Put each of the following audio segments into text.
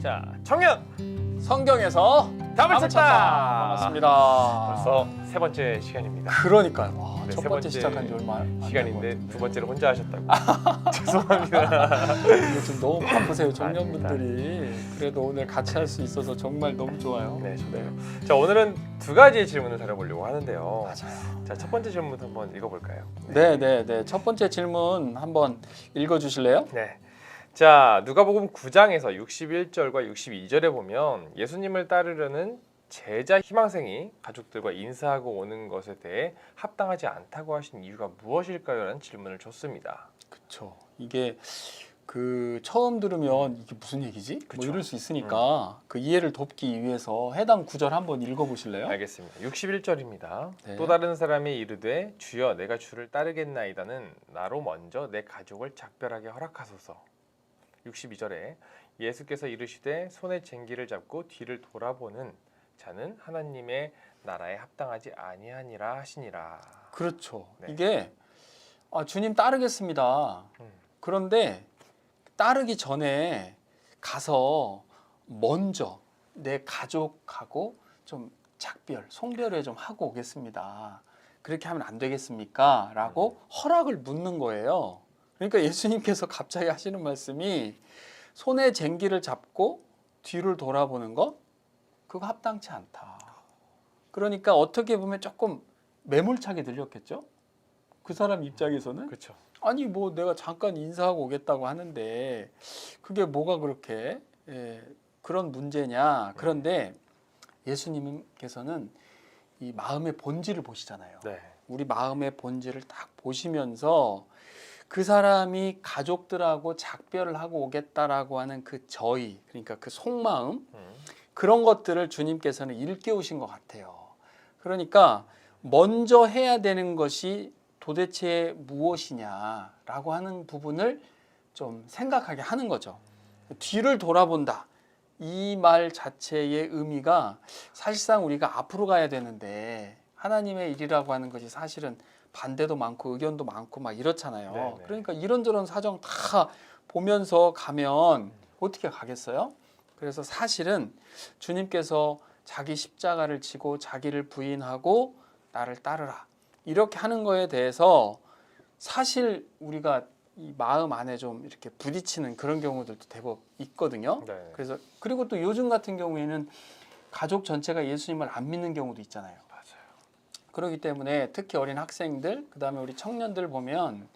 자, 청년 성경에서 답을 찾다. 반갑습니다. 벌써 세 번째 시간입니다. 그러니까요. 와, 네, 첫 세 번째 번째 시작한 지 얼마 안 시간인데 된 두 것 번째를 혼자 하셨다고. 죄송합니다. 같은데. 요즘 너무 바쁘세요, 아닙니다. 청년분들이. 그래도 오늘 같이 할 수 있어서 정말 너무 좋아요. 네, 저도요. 자, 오늘은 두 가지의 질문을 다뤄보려고 하는데요. 맞아요. 자, 첫 번째 질문 한번 읽어볼까요? 네. 첫 번째 질문 한번 읽어주실래요? 네. 자, 누가복음 9장에서 61절과 62절에 보면 예수님을 따르려는 제자 희망생이 가족들과 인사하고 오는 것에 대해 합당하지 않다고 하신 이유가 무엇일까요? 라는 질문을 줬습니다. 그렇죠. 이게 그 처음 들으면 이게 무슨 얘기지? 뭐 그쵸. 이럴 수 있으니까 그 이해를 돕기 위해서 해당 구절 한번 읽어보실래요? 알겠습니다. 61절입니다. 네. 또 다른 사람이 이르되 주여 내가 주를 따르겠나이다는 나로 먼저 내 가족을 작별하게 허락하소서. 62절에 예수께서 이르시되 손에 쟁기를 잡고 뒤를 돌아보는 자는 하나님의 나라에 합당하지 아니하니라 하시니라. 그렇죠. 네. 이게 주님 따르겠습니다. 음. 그런데 따르기 전에 가서 먼저 내 가족하고 좀 작별, 송별회 좀 하고 오겠습니다. 그렇게 하면 안 되겠습니까? 라고 허락을 묻는 거예요. 그러니까 예수님께서 갑자기 하시는 말씀이 손에 쟁기를 잡고 뒤를 돌아보는 거 그거 합당치 않다. 그러니까 어떻게 보면 조금 매몰차게 들렸겠죠? 그 사람 입장에서는 그렇죠. 아니 뭐 내가 잠깐 인사하고 오겠다고 하는데 그게 뭐가 그렇게 그런 문제냐. 그런데 예수님께서는 이 마음의 본질을 보시잖아요. 네. 우리 마음의 본질을 딱 보시면서 그 사람이 가족들하고 작별을 하고 오겠다라고 하는 그 저의, 그러니까 그 속마음, 그런 것들을 주님께서는 일깨우신 것 같아요. 그러니까 먼저 해야 되는 것이 도대체 무엇이냐라고 하는 부분을 좀 생각하게 하는 거죠. 뒤를 돌아본다. 이 말 자체의 의미가 사실상 우리가 앞으로 가야 되는데 하나님의 일이라고 하는 것이 사실은 반대도 많고 의견도 많고 막 이렇잖아요. 네네. 그러니까 이런저런 사정 다 보면서 가면 어떻게 가겠어요? 그래서 사실은 주님께서 자기 십자가를 지고 자기를 부인하고 나를 따르라 이렇게 하는 거에 대해서 사실 우리가 이 마음 안에 좀 이렇게 부딪히는 그런 경우들도 대부분 있거든요. 네. 그래서 그리고 또 요즘 같은 경우에는 가족 전체가 예수님을 안 믿는 경우도 있잖아요. 맞아요. 그렇기 때문에 특히 어린 학생들, 그다음에 우리 청년들 보면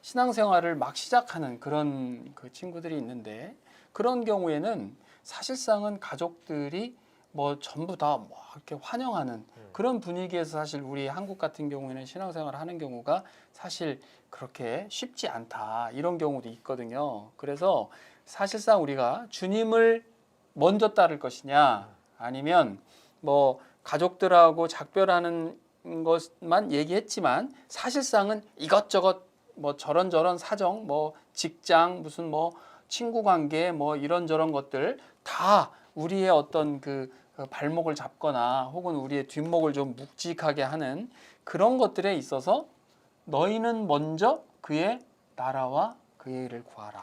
신앙생활을 막 시작하는 그런 그 친구들이 있는데 그런 경우에는 사실상은 가족들이 뭐 전부 다 뭐 이렇게 환영하는 그런 분위기에서 사실 우리 한국 같은 경우에는 신앙생활을 하는 경우가 사실 그렇게 쉽지 않다 이런 경우도 있거든요. 그래서 사실상 우리가 주님을 먼저 따를 것이냐 아니면 뭐 가족들하고 작별하는 것만 얘기했지만 사실상은 이것저것 뭐 저런저런 사정 뭐 직장 무슨 뭐 친구 관계 뭐 이런저런 것들 다 우리의 어떤 그 발목을 잡거나 혹은 우리의 뒷목을 좀 묵직하게 하는 그런 것들에 있어서 너희는 먼저 그의 나라와 그의 일을 구하라.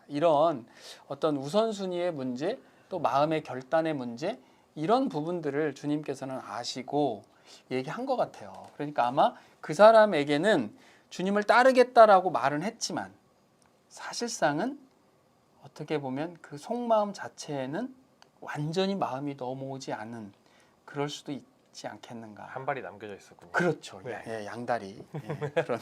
이런 어떤 우선순위의 문제 또 마음의 결단의 문제 이런 부분들을 주님께서는 아시고 얘기한 것 같아요. 그러니까 아마 그 사람에게는 주님을 따르겠다라고 말은 했지만 사실상은 어떻게 보면 그 속마음 자체에는 완전히 마음이 넘어오지 않은 그럴 수도 있지 않겠는가. 한 발이 남겨져 있었군요. 그렇죠. 네. 양다리. 그런.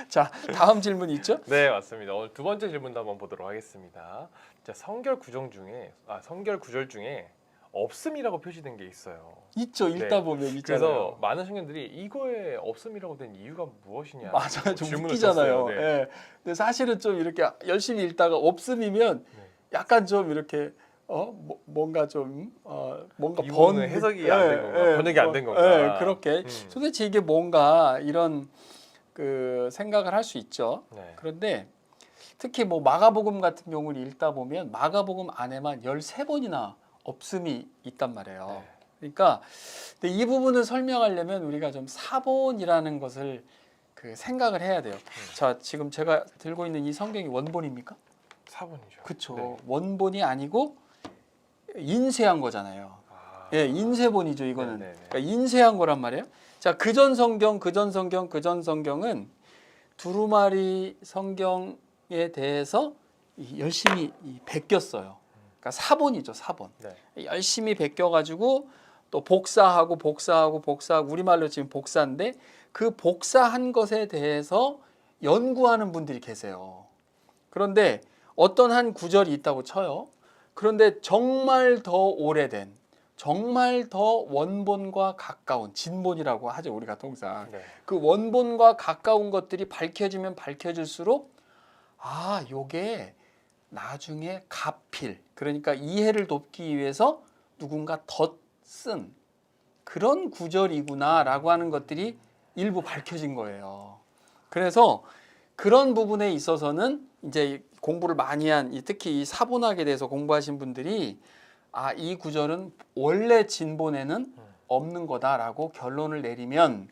자, 다음 질문 있죠? 네, 맞습니다. 오늘 두 번째 질문도 한번 보도록 하겠습니다. 자, 성결 구절 중에 없음이라고 표시된 게 있어요. 있죠. 읽다 네. 보면 있잖아요. 그래서 많은 청년들이 이거에 없음이라고 된 이유가 무엇이냐 맞아요. 좀 질문을 웃기잖아요. 줬어요. 네. 예. 근데 사실은 좀 이렇게 열심히 읽다가 없음이면 약간 좀 이렇게 뭔가 좀 뭔가 이 부분은 해석이 안 된 건가? 번역이 안 된 건가? 그렇게 도대체 이게 뭔가 이런 그 생각을 할 수 있죠. 네. 그런데 특히 뭐 마가복음 같은 경우를 읽다 보면 마가복음 안에만 13번이나 없음이 있단 말이에요. 네. 그러니까 근데 이 부분을 설명하려면 우리가 좀 사본이라는 것을 그 생각을 해야 돼요. 자, 지금 제가 들고 있는 이 성경이 원본입니까? 사본이죠. 그렇죠. 네. 원본이 아니고 인쇄한 거잖아요. 아. 예, 인쇄본이죠, 이거는. 네네네. 그러니까 인쇄한 거란 말이에요. 자, 그전 성경, 그전 성경은 두루마리 성경에 대해서 열심히 베꼈어요. 그러니까 사본이죠, 사본. 네. 열심히 베껴가지고 또 복사하고 우리말로 지금 복사인데 그 복사한 것에 대해서 연구하는 분들이 계세요. 그런데 어떤 한 구절이 있다고 쳐요. 그런데 정말 더 오래된, 정말 더 원본과 가까운 진본이라고 하죠, 우리가 통상. 네. 그 원본과 가까운 것들이 밝혀지면 밝혀질수록 아, 요게 나중에 가필, 그러니까 이해를 돕기 위해서 누군가 덧쓴 그런 구절이구나라고 하는 것들이 일부 밝혀진 거예요. 그래서 그런 부분에 있어서는 이제 공부를 많이 한 특히 이 사본학에 대해서 공부하신 분들이 아, 이 구절은 원래 진본에는 없는 거다라고 결론을 내리면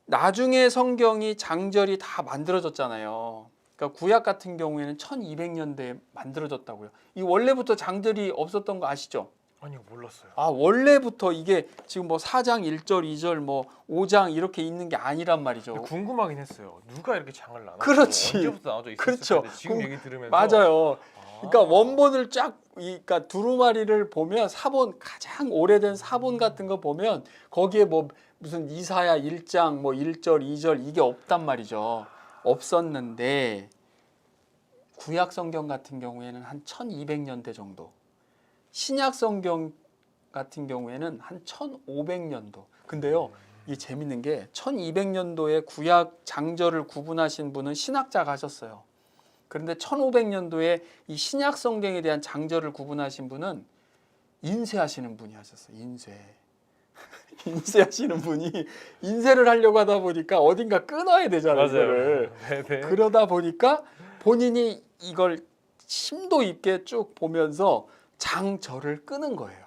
나중에 성경이 장절이 다 만들어졌잖아요. 그러니까 구약 같은 경우에는 1200년대에 만들어졌다고요. 이 원래부터 장절이 없었던 거 아시죠? 아니요, 몰랐어요. 아, 원래부터 이게 지금 뭐 4장 1절 2절 뭐 5장 이렇게 있는 게 아니란 말이죠. 궁금하긴 했어요. 누가 이렇게 장을 나눴고 그렇지. 언제부터 나눠져 있었을까? 그렇죠. 근데 지금 얘기 들으면서 맞아요. 아. 그러니까 원본을 그러니까 두루마리를 보면 사본, 가장 오래된 사본 같은 거 보면 거기에 뭐 무슨 이사야 1장 뭐 1절 2절 이게 없단 말이죠. 없었는데 구약 성경 같은 경우에는 한 1200년대 정도, 신약 성경 같은 경우에는 한 1500년도. 근데요, 이게 재밌는 게 1200년도에 구약 장절을 구분하신 분은 신학자가 하셨어요. 그런데 1500년도에 이 신약 성경에 대한 장절을 구분하신 분은 인쇄하시는 분이 하셨어요. 인쇄하시는 분이 인쇄를 하려고 하다 보니까 어딘가 끊어야 되잖아요. 이거를. 네네. 그러다 보니까 본인이 이걸 심도 있게 쭉 보면서 장절을 끄는 거예요.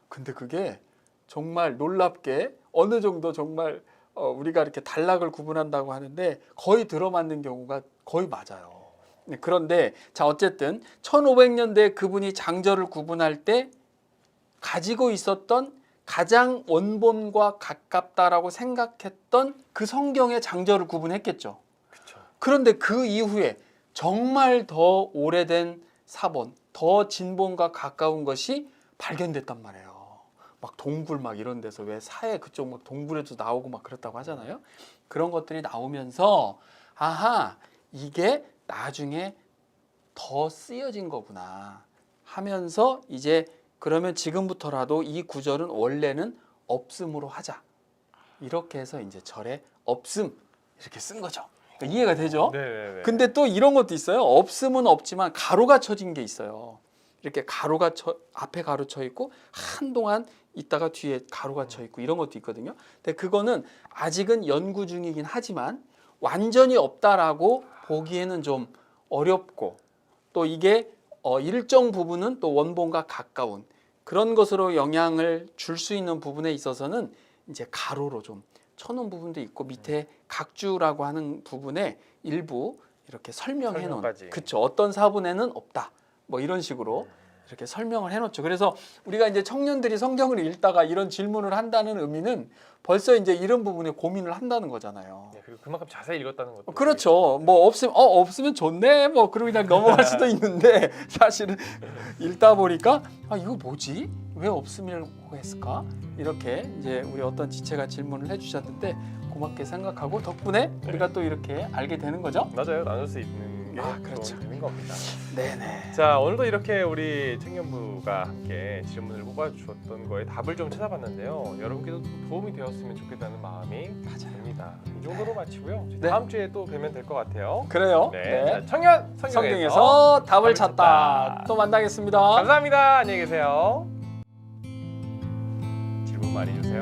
근데 그게 정말 놀랍게 어느 정도 정말 우리가 이렇게 단락을 구분한다고 하는데 거의 들어맞는 경우가 거의 맞아요. 그런데 자, 어쨌든 1500년대에 그분이 장절을 구분할 때 가지고 있었던 가장 원본과 가깝다라고 생각했던 그 성경의 장절을 구분했겠죠. 그렇죠. 그런데 그 이후에 정말 더 오래된 사본, 더 진본과 가까운 것이 발견됐단 말이에요. 막 동굴 막 이런 데서 왜 사해 그쪽 막 동굴에도 나오고 막 그렇다고 하잖아요. 그런 것들이 나오면서 아하, 이게 나중에 더 쓰여진 거구나 하면서 이제 그러면 지금부터라도 이 구절은 원래는 없음으로 하자. 이렇게 해서 이제 절에 없음 이렇게 쓴 거죠. 그러니까 이해가 되죠? 네네네. 근데 또 이런 것도 있어요. 없음은 없지만 가로가 쳐진 게 있어요. 이렇게 가로가 앞에 가로 쳐 있고 한동안 있다가 뒤에 가로가 쳐 있고 이런 것도 있거든요. 근데 그거는 아직은 연구 중이긴 하지만 완전히 없다라고 보기에는 좀 어렵고 또 이게 일정 부분은 또 원본과 가까운 그런 것으로 영향을 줄 수 있는 부분에 있어서는 이제 가로로 좀 쳐놓은 부분도 있고 밑에 각주라고 하는 부분에 일부 이렇게 설명해 놓은, 그쵸, 어떤 사본에는 없다 뭐 이런 식으로 이렇게 설명을 해놓죠. 그래서 우리가 이제 청년들이 성경을 읽다가 이런 질문을 한다는 의미는 벌써 이제 이런 부분에 고민을 한다는 거잖아요. 네, 그리고 그만큼 자세히 읽었다는 것도. 그렇죠. 뭐 없으면 좋네. 뭐 그러고 그냥 넘어갈 수도 있는데 사실은 읽다 보니까 아, 이거 뭐지? 왜 없음이라고 했을까? 이렇게 이제 우리 어떤 지체가 질문을 해주셨는데 고맙게 생각하고 덕분에 우리가 또 이렇게 알게 되는 거죠. 맞아요. 나눌 수 있는 게 그렇죠. 되는 겁니다. 네네. 자, 오늘도 이렇게 우리 청년부가 함께 질문을 뽑아주셨던 거에 답을 좀 찾아봤는데요. 여러분께도 도움이 되었으면 좋겠다는 마음이 듭니다. 이 정도로 마치고요. 네. 다음 주에 또 뵈면 될 것 같아요. 그래요. 네. 자, 청년 성경에서 답을 찾다. 찾다. 또 만나겠습니다. 감사합니다. 안녕히 계세요. 질문 많이 주세요.